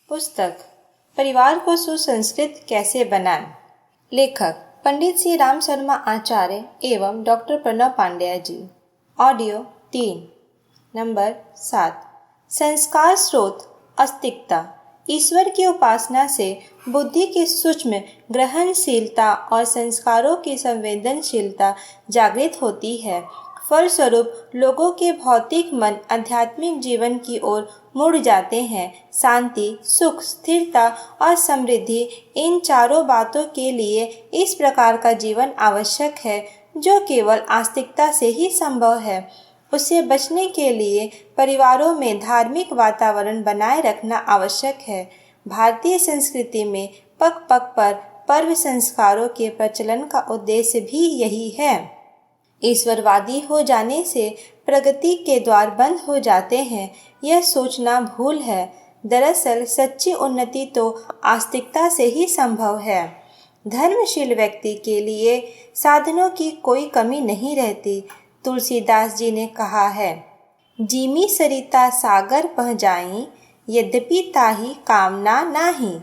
पुस्तक परिवार को सुसंस्कृत कैसे बनाएं। लेखक पंडित श्री राम शर्मा आचार्य एवं doctor Pranav Pandya ji. Audio 3 number 7। संस्कार स्रोत अस्तिकता। ईश्वर की उपासना से बुद्धि की सूक्ष्म ग्रहणशीलता और संस्कारों की संवेदनशीलता जागृत होती है। फलस्वरूप लोगों के भौतिक मन आध्यात्मिक जीवन की ओर मुड़ जाते हैं। शांति, सुख, स्थिरता और समृद्धि, इन चारों बातों के लिए इस प्रकार का जीवन आवश्यक है जो केवल आस्तिकता से ही संभव है। उससे बचने के लिए परिवारों में धार्मिक वातावरण बनाए रखना आवश्यक है। भारतीय संस्कृति में पग पग पर पर्व संस्कारों के प्रचलन का उद्देश्य भी यही है। ईश्वरवादी हो जाने से प्रगति के द्वार बंद हो जाते हैं, यह सोचना भूल है। दरअसल सच्ची उन्नति तो आस्तिकता से ही संभव है। धर्मशील व्यक्ति के लिए साधनों की कोई कमी नहीं रहती। तुलसीदास जी ने कहा है, जीमी सरिता सागर पह जाई, यद्यपि ताही कामना नाही।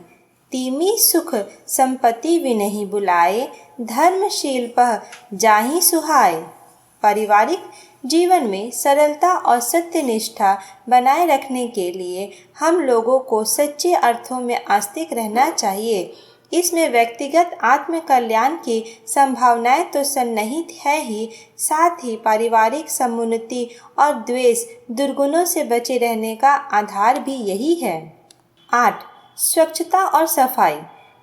तीमी सुख संपत्ति विनहि बुलाए, धर्मशील पह जाहि सुहाए। पारिवारिक जीवन में सरलता और सत्यनिष्ठा बनाए रखने के लिए हम लोगों को सच्चे अर्थों में आस्तिक रहना चाहिए। इसमें व्यक्तिगत आत्म कल्याण की संभावनाएं तो सन्निहित है ही, साथ ही पारिवारिक समुन्नति और द्वेष दुर्गुणों से बचे रहने का आधार भी यही है। 8. स्वच्छता और सफाई।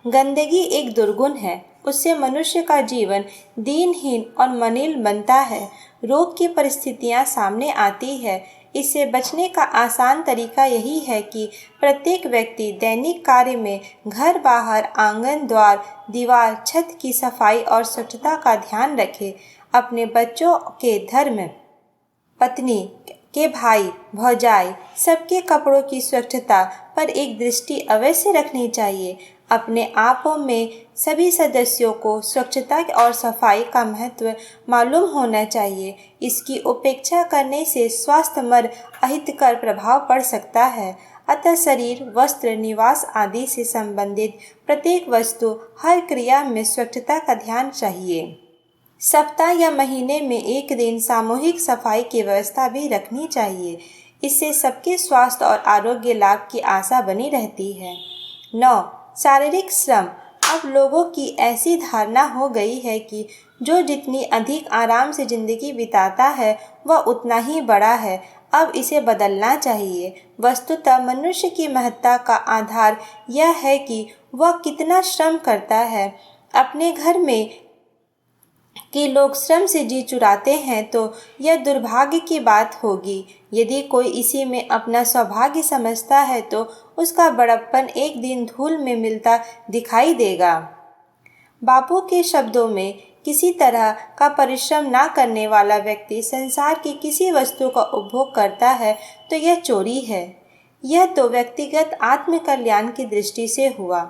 गंदगी एक दुर्गुण है। उससे मनुष्य का जीवन दीनहीन और मलिन बनता है। रोग की परिस्थितियां सामने आती है। इससे बचने का आसान तरीका यही है कि प्रत्येक व्यक्ति दैनिक कार्य में घर बाहर, आंगन, द्वार, दीवार, छत की सफाई और स्वच्छता का ध्यान रखे। अपने बच्चों के धर्म, पत्नी के भाई भौजाई, सबके कपड़ों की स्वच्छता पर एक दृष्टि अवश्य रखनी चाहिए। अपने आपों में सभी सदस्यों को स्वच्छता और सफाई का महत्व मालूम होना चाहिए। इसकी उपेक्षा करने से स्वास्थ्य पर अहितकर प्रभाव पड़ सकता है। अतः शरीर, वस्त्र, निवास आदि से संबंधित प्रत्येक वस्तु, हर क्रिया में स्वच्छता का ध्यान चाहिए। सप्ताह या महीने में एक दिन सामूहिक सफाई की व्यवस्था भी रखनी चाहिए। इससे सबके स्वास्थ्य और आरोग्य लाभ की आशा बनी रहती है। 9. शारीरिक श्रम। अब लोगों की ऐसी धारणा हो गई है कि जो जितनी अधिक आराम से जिंदगी बिताता है वह उतना ही बड़ा है। अब इसे बदलना चाहिए। वस्तुतः मनुष्य की महत्ता का आधार यह है कि वह कितना श्रम करता है। अपने घर में कि लोग श्रम से जी चुराते हैं तो यह दुर्भाग्य की बात होगी। यदि कोई इसी में अपना सौभाग्य समझता है तो उसका बड़प्पन एक दिन धूल में मिलता दिखाई देगा। बापू के शब्दों में, किसी तरह का परिश्रम ना करने वाला व्यक्ति संसार की किसी वस्तु का उपभोग करता है तो यह चोरी है। यह तो व्यक्तिगत आत्म कल्याण की दृष्टि से हुआ।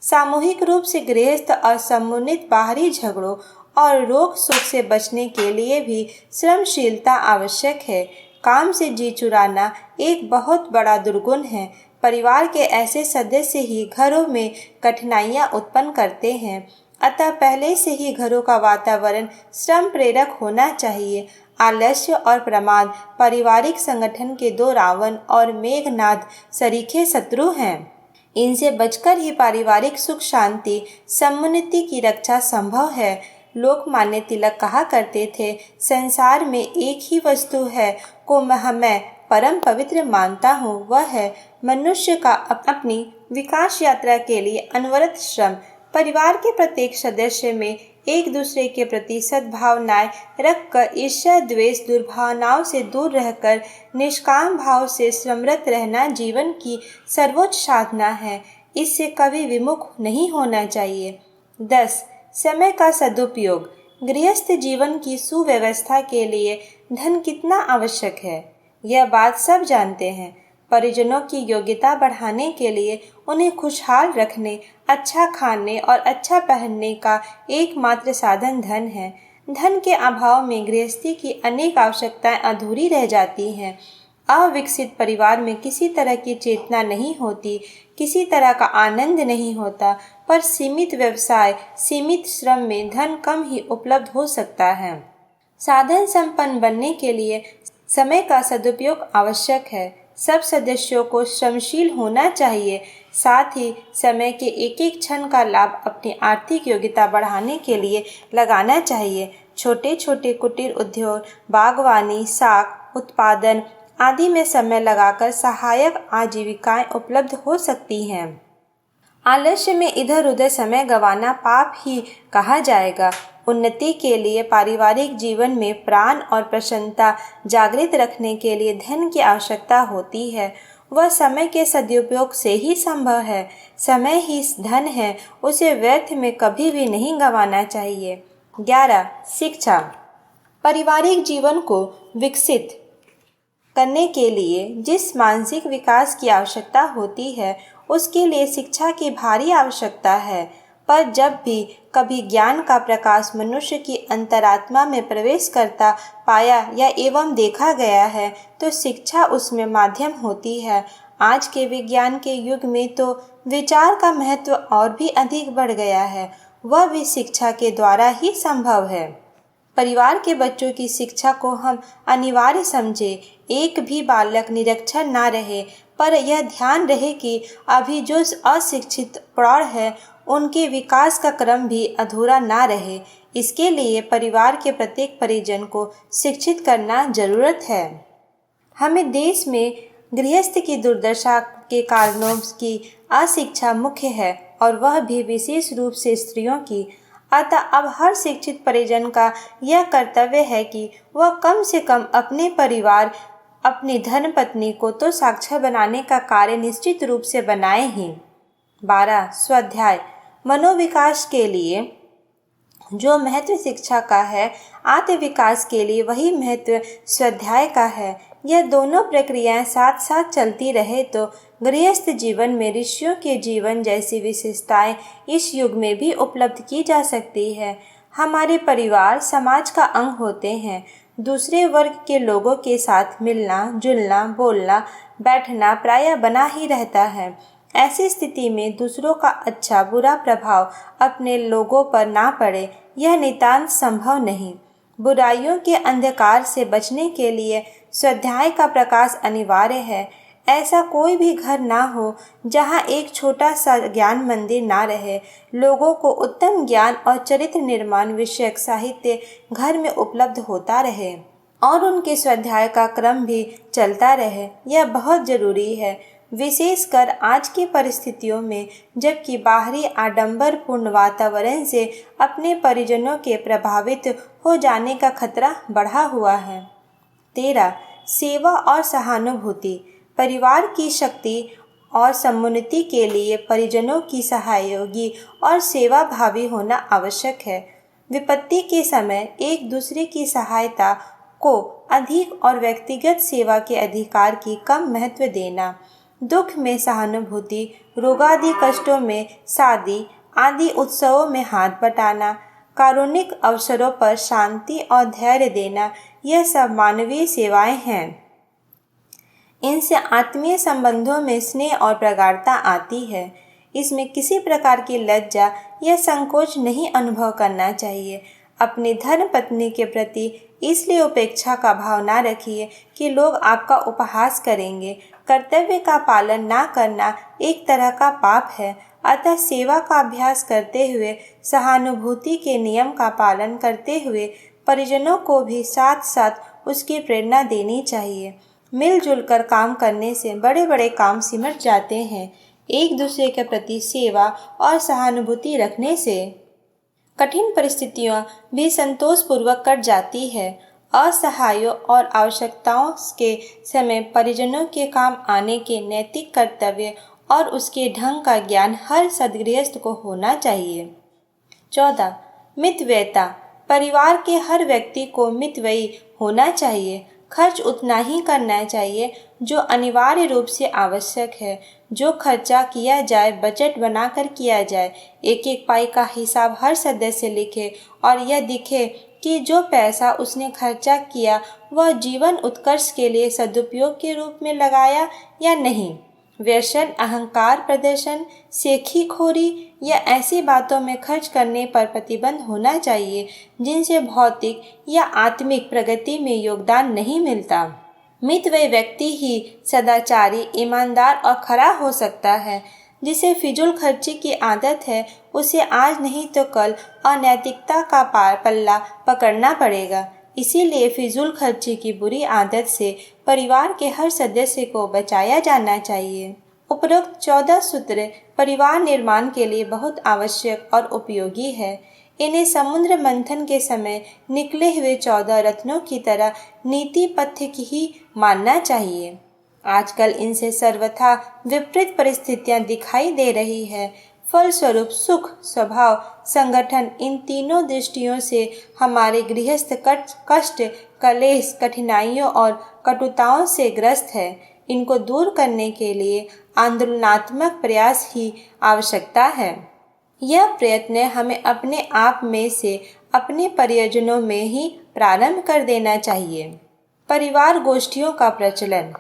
सामूहिक रूप से गृहस्थ और समुन्नित बाहरी झगड़ों और रोग शोक से बचने के लिए भी श्रमशीलता आवश्यक है। काम से जी चुराना एक बहुत बड़ा दुर्गुण है। परिवार के ऐसे सदस्य ही घरों में कठिनाइयां उत्पन्न करते हैं। अतः पहले से ही घरों का वातावरण श्रम प्रेरक होना चाहिए। आलस्य और प्रमाद पारिवारिक संगठन के दो रावण और मेघनाद सरीखे शत्रु हैं। इनसे बचकर ही पारिवारिक सुख शांति समुन्नति की रक्षा संभव है। लोकमान्य तिलक कहा करते थे, संसार में एक ही वस्तु है को मैं परम पवित्र मानता हूँ, वह है मनुष्य का अपनी विकास यात्रा के लिए अनवरत श्रम। परिवार के प्रत्येक सदस्य में एक दूसरे के प्रति सद्भावनाएं रखकर ईर्ष्या द्वेष दुर्भावनाओं से दूर रहकर निष्काम भाव से श्रमरत रहना जीवन की सर्वोच्च साधना है। इससे कभी विमुख नहीं होना चाहिए। 10. समय का सदुपयोग। गृहस्थ जीवन की सुव्यवस्था के लिए धन कितना आवश्यक है, यह बात सब जानते हैं। परिजनों की योग्यता बढ़ाने के लिए उन्हें खुशहाल रखने, अच्छा खाने और अच्छा पहनने का एकमात्र साधन धन है। धन के अभाव में गृहस्थी की अनेक आवश्यकताएं अधूरी रह जाती हैं। अविकसित परिवार में किसी तरह की चेतना नहीं होती, किसी तरह का आनंद नहीं होता, पर सीमित व्यवसाय, सीमित श्रम में धन कम ही उपलब्ध हो सकता है। साधन संपन्न बनने के लिए समय का सदुपयोग आवश्यक है। सब सदस्यों को श्रमशील होना चाहिए, साथ ही समय के एक एक क्षण का लाभ अपनी आर्थिक योग्यता बढ़ाने के लिए लगाना चाहिए। छोटे छोटे कुटीर उद्योग, बागवानी, साख उत्पादन आदि में समय लगाकर सहायक आजीविकाएं उपलब्ध हो सकती हैं। आलस्य में इधर उधर समय गंवाना पाप ही कहा जाएगा। उन्नति के लिए पारिवारिक जीवन में प्राण और प्रसन्नता जागृत रखने के लिए धन की आवश्यकता होती है। वह समय के सदुपयोग से ही संभव है। समय ही धन है, उसे व्यर्थ में कभी भी नहीं गंवाना चाहिए। 11. शिक्षा। पारिवारिक जीवन को विकसित करने के लिए जिस मानसिक विकास की आवश्यकता होती है, उसके लिए शिक्षा की भारी आवश्यकता है। पर जब भी कभी ज्ञान का प्रकाश मनुष्य की अंतरात्मा में प्रवेश करता पाया या एवं देखा गया है, तो शिक्षा उसमें माध्यम होती है। आज के विज्ञान के युग में तो विचार का महत्व और भी अधिक बढ़ गया है, वह भी शिक्षा के द्वारा ही संभव है। परिवार के बच्चों की शिक्षा को हम अनिवार्य समझें। एक भी बालक निरक्षर ना रहे, पर यह ध्यान रहे कि अभी जो अशिक्षित प्रौढ़ है, उनके विकास का क्रम भी अधूरा ना रहे। इसके लिए परिवार के प्रत्येक परिजन को शिक्षित करना जरूरत है। हमें देश में गृहस्थ की दुर्दशा के कारणों की अशिक्षा मुख्य है, और वह भी विशेष रूप से स्त्रियों की। अतः अब हर शिक्षित परिजन का यह कर्तव्य है कि वह कम से कम अपने परिवार, अपनी धर्मपत्नी को तो साक्षर बनाने का कार्य निश्चित रूप से बनाए ही। 12. स्वाध्याय। मनोविकास के लिए जो महत्व शिक्षा का है, आत्मविकास के लिए वही महत्व स्वाध्याय का है। यह दोनों प्रक्रियाएं साथ साथ चलती रहे तो गृहस्थ जीवन में ऋषियों के जीवन जैसी विशेषताएं इस युग में भी उपलब्ध की जा सकती है। हमारे परिवार समाज का अंग होते हैं। दूसरे वर्ग के लोगों के साथ मिलना जुलना, बोलना बैठना प्रायः बना ही रहता है। ऐसी स्थिति में दूसरों का अच्छा बुरा प्रभाव अपने लोगों पर ना पड़े, यह नितांत संभव नहीं। बुराइयों के अंधकार से बचने के लिए स्वाध्याय का प्रकाश अनिवार्य है। ऐसा कोई भी घर ना हो जहाँ एक छोटा सा ज्ञान मंदिर ना रहे। लोगों को उत्तम ज्ञान और चरित्र निर्माण विषयक साहित्य घर में उपलब्ध होता रहे और उनके स्वाध्याय का क्रम भी चलता रहे, यह बहुत जरूरी है। विशेषकर आज की परिस्थितियों में, जबकि बाहरी आडंबरपूर्ण वातावरण से अपने परिजनों के प्रभावित हो जाने का खतरा बढ़ा हुआ है। 13. सेवा और सहानुभूति। परिवार की शक्ति और समुन्नति के लिए परिजनों की सहयोगी और सेवा भावी होना आवश्यक है। विपत्ति के समय एक दूसरे की सहायता को अधिक और व्यक्तिगत सेवा के अधिकार की कम महत्व देना, दुख में सहानुभूति, रोगादि कष्टों में शादी आदि उत्सवों में हाथ बटाना, कारुणिक अवसरों पर शांति और धैर्य देना, यह सब मानवीय सेवाएं हैं। इनसे आत्मीय संबंधों में स्नेह और प्रगाढ़ता आती है। इसमें किसी प्रकार की लज्जा या संकोच नहीं अनुभव करना चाहिए। अपनी धर्मपत्नी के प्रति इसलिए उपेक्षा का भाव ना रखिए कि लोग आपका उपहास करेंगे। कर्तव्य का पालन ना करना एक तरह का पाप है। अतः सेवा का अभ्यास करते हुए, सहानुभूति के नियम का पालन करते हुए परिजनों को भी साथ साथ उसकी प्रेरणा देनी चाहिए। मिलजुल कर काम करने से बड़े बड़े काम सिमट जाते हैं। एक दूसरे के प्रति सेवा और सहानुभूति रखने से कठिन परिस्थितियां भी संतोषपूर्वक कट जाती है। असहायों और आवश्यकताओं के समय परिजनों के काम आने के नैतिक कर्तव्य और उसके ढंग का ज्ञान हर सद्गृहस्थ को होना चाहिए। 14. मितव्ययता। परिवार के हर व्यक्ति को मितव्ययी होना चाहिए। खर्च उतना ही करना चाहिए जो अनिवार्य रूप से आवश्यक है। जो खर्चा किया जाए बजट बनाकर किया जाए। एक एक पाई का हिसाब हर सदस्य लिखे और यह दिखे कि जो पैसा उसने खर्चा किया वह जीवन उत्कर्ष के लिए सदुपयोग के रूप में लगाया या नहीं। व्यसन, अहंकार प्रदर्शन, सेखीखोरी या ऐसी बातों में खर्च करने पर प्रतिबंध होना चाहिए जिनसे भौतिक या आत्मिक प्रगति में योगदान नहीं मिलता। मित वह व्यक्ति ही सदाचारी, ईमानदार और खरा हो सकता है। जिसे फिजूल खर्ची की आदत है उसे आज नहीं तो कल अनैतिकता का पल्ला पकड़ना पड़ेगा। इसीलिए फिजूल खर्ची की बुरी आदत से परिवार के हर सदस्य को बचाया जाना चाहिए। उपरोक्त 14 सूत्र परिवार निर्माण के लिए बहुत आवश्यक और उपयोगी है। इन्हें समुद्र मंथन के समय निकले हुए 14 रत्नों की तरह नीति पथ्य की ही मानना चाहिए। आजकल इनसे सर्वथा विपरीत परिस्थितियां दिखाई दे रही है। फलस्वरूप सुख, स्वभाव, संगठन इन तीनों दृष्टियों से हमारे गृहस्थ कष्ट, कलेश, कठिनाइयों और कटुताओं से ग्रस्त है। इनको दूर करने के लिए आंदोलनात्मक प्रयास की आवश्यकता है। यह प्रयत्न हमें अपने आप में से अपने परिजनों में ही प्रारंभ कर देना चाहिए। परिवार गोष्ठियों का प्रचलन।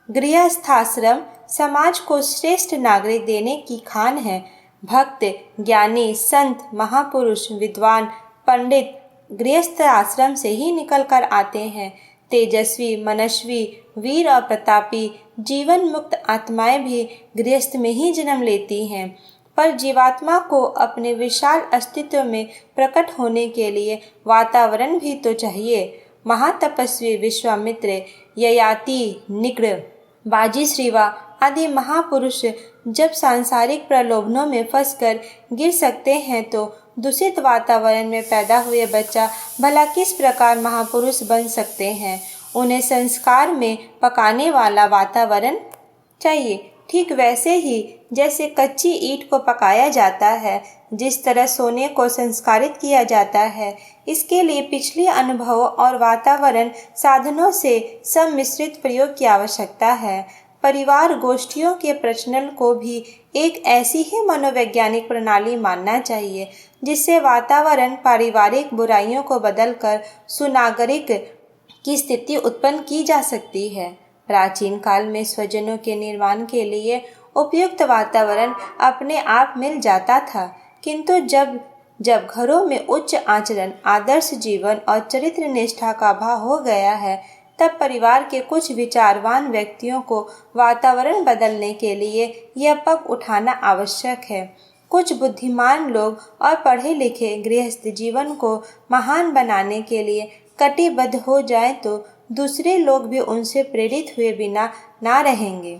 गृहस्थाश्रम समाज को श्रेष्ठ नागरिक देने की खान है। भक्त, ज्ञानी, संत, महापुरुष, विद्वान, पंडित गृहस्थ आश्रम से ही निकल कर आते हैं। तेजस्वी, मनस्वी, वीर और प्रतापी जीवन मुक्त आत्माएं भी गृहस्थ में ही जन्म लेती हैं। पर जीवात्मा को अपने विशाल अस्तित्व में प्रकट होने के लिए वातावरण भी तो चाहिए। महातपस्वी विश्वामित्र, ययाति, निग्र, बाजीश्रीवा आदि महापुरुष जब सांसारिक प्रलोभनों में फंसकर गिर सकते हैं तो दूषित वातावरण में पैदा हुए बच्चा भला किस प्रकार महापुरुष बन सकते हैं। उन्हें संस्कार में पकाने वाला वातावरण चाहिए। ठीक वैसे ही जैसे कच्ची ईंट को पकाया जाता है, जिस तरह सोने को संस्कारित किया जाता है, इसके लिए पिछले अनुभवों और वातावरण साधनों से सम्मिश्रित प्रयोग की आवश्यकता है। परिवार गोष्ठियों के प्रचलन को भी एक ऐसी ही मनोवैज्ञानिक प्रणाली मानना चाहिए जिससे वातावरण पारिवारिक बुराइयों को बदलकर सुनागरिक की स्थिति उत्पन्न की जा सकती है। प्राचीन काल में स्वजनों के निर्माण के लिए उपयुक्त वातावरण अपने आप मिल जाता था, किंतु जब घरों में उच्च आचरण, आदर्श जीवन और चरित्र निष्ठा का अभाव हो गया है, तब परिवार के कुछ विचारवान व्यक्तियों को वातावरण बदलने के लिए यह पग उठाना आवश्यक है। कुछ बुद्धिमान लोग और पढ़े लिखे गृहस्थ जीवन को महान बनाने के लिए कटिबद्ध हो जाए तो दूसरे लोग भी उनसे प्रेरित हुए बिना ना रहेंगे।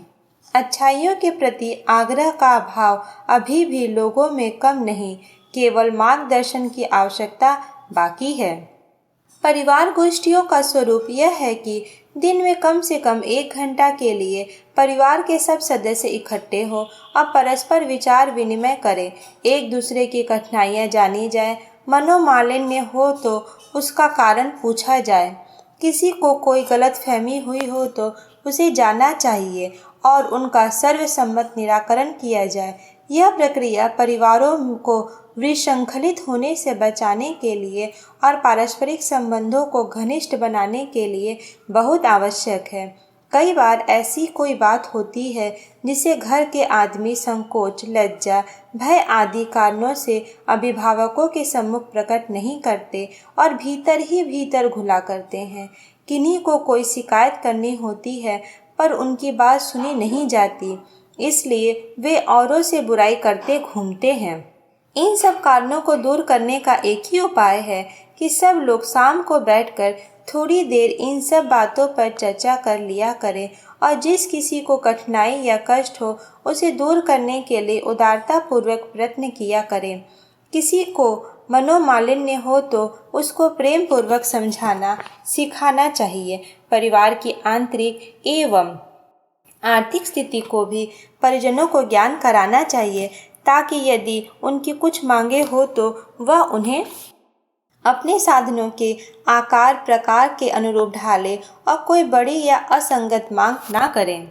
अच्छाइयों के प्रति आग्रह का अभाव अभी भी लोगों में कम नहीं, केवल मार्गदर्शन की आवश्यकता बाकी है। परिवार गोष्ठियों का स्वरूप यह है कि दिन में कम से कम 1 घंटा के लिए परिवार के सब सदस्य इकट्ठे हो और परस्पर विचार विनिमय करें। एक दूसरे की कठिनाइयाँ जानी जाए, मनोमालिन्य हो तो उसका कारण पूछा जाए, किसी को कोई गलतफहमी हुई हो तो उसे जानना चाहिए और उनका सर्वसम्मत निराकरण किया जाए। यह प्रक्रिया परिवारों को विसंखलित होने से बचाने के लिए और पारस्परिक संबंधों को घनिष्ठ बनाने के लिए बहुत आवश्यक है। कई बार ऐसी कोई बात होती है जिसे घर के आदमी संकोच, लज्जा, भय आदि कारणों से अभिभावकों के सम्मुख प्रकट नहीं करते और भीतर ही भीतर घुला करते हैं। किन्हीं को कोई शिकायत करनी होती है पर उनकी बात सुनी नहीं जाती, इसलिए वे औरों से बुराई करते घूमते हैं। इन सब कारणों को दूर करने का एक ही उपाय है कि सब लोग शाम को बैठकर थोड़ी देर इन सब बातों पर चर्चा कर लिया करें और जिस किसी को कठिनाई या कष्ट हो उसे दूर करने के लिए उदारतापूर्वक प्रयत्न किया करें। किसी को मनोमालिन्य हो तो उसको प्रेम पूर्वक समझाना सिखाना चाहिए। परिवार की आंतरिक एवं आर्थिक स्थिति को भी परिजनों को ज्ञान कराना चाहिए ताकि यदि उनकी कुछ मांगे हो तो वह उन्हें अपने साधनों के आकार प्रकार के अनुरूप ढाले और कोई बड़ी या असंगत मांग ना करें।